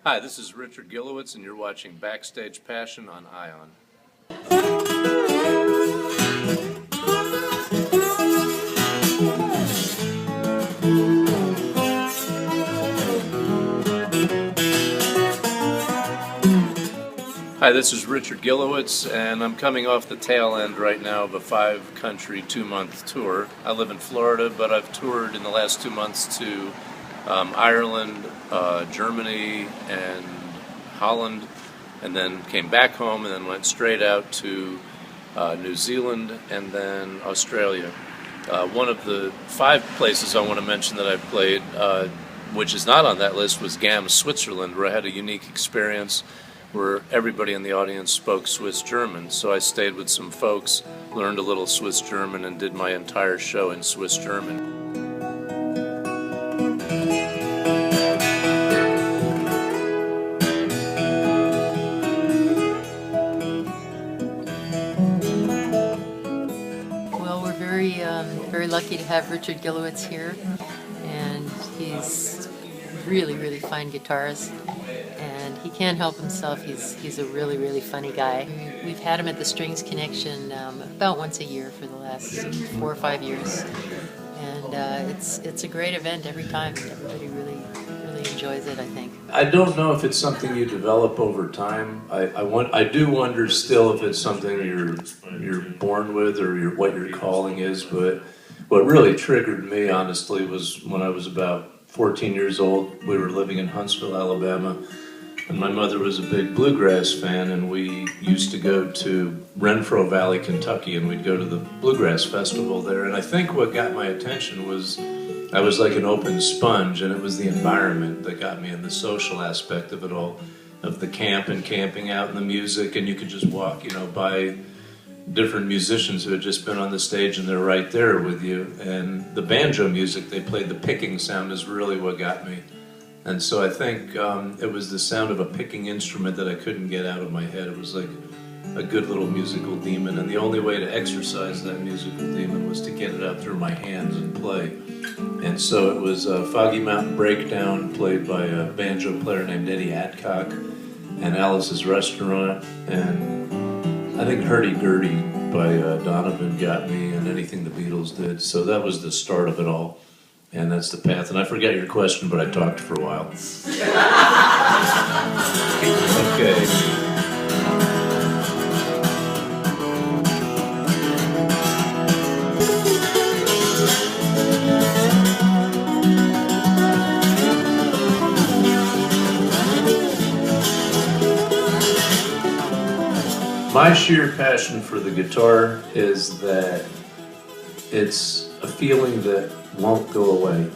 Hi, this is Richard Gilewitz, and you're watching Backstage Passion on Ion. Hi, this is Richard Gilewitz, and I'm coming off the tail end right now of a 5-country, 2-month tour. I live in Florida, but I've toured in the last 2 months to Ireland, Germany, and Holland, and then came back home and then went straight out to New Zealand and then Australia. One of the 5 places I want to mention that I played, which is not on that list, was GAM, Switzerland, where I had a unique experience where everybody in the audience spoke Swiss German. So I stayed with some folks, learned a little Swiss German, and did my entire show in Swiss German. Well, we're very lucky to have Richard Gilewitz here, and he's really fine guitarist, and he can't help himself. He's a really funny guy. We've had him at the Strings Connection about once a year for the last 4 or 5 years, and it's a great event every time. Everybody really enjoys it, I think. I don't know if it's something you develop over time. I do wonder still if it's something you're born with or what your calling is. But what really triggered me, honestly, was when I was about 14 years old. We were living in Huntsville, Alabama, and my mother was a big bluegrass fan, and we used to go to Renfro Valley, Kentucky, and we'd go to the Bluegrass Festival there. And I think what got my attention was I was like an open sponge, and it was the environment that got me, and the social aspect of it all, of the camp and camping out and the music, and you could just walk, by different musicians who had just been on the stage, and they're right there with you. And the banjo music they played, the picking sound, is really what got me. And so I think it was the sound of a picking instrument that I couldn't get out of my head. It was like a good little musical demon, and the only way to exercise that musical demon was to get it out through my hands and play. And so it was Foggy Mountain Breakdown, played by a banjo player named Eddie Adcock, and Alice's Restaurant, and I think Hurdy-Gurdy by Donovan got me, and anything the Beatles did. So that was the start of it all, and that's the path. And I forgot your question, but I talked for a while. Okay. My sheer passion for the guitar is that it's a feeling that won't go away.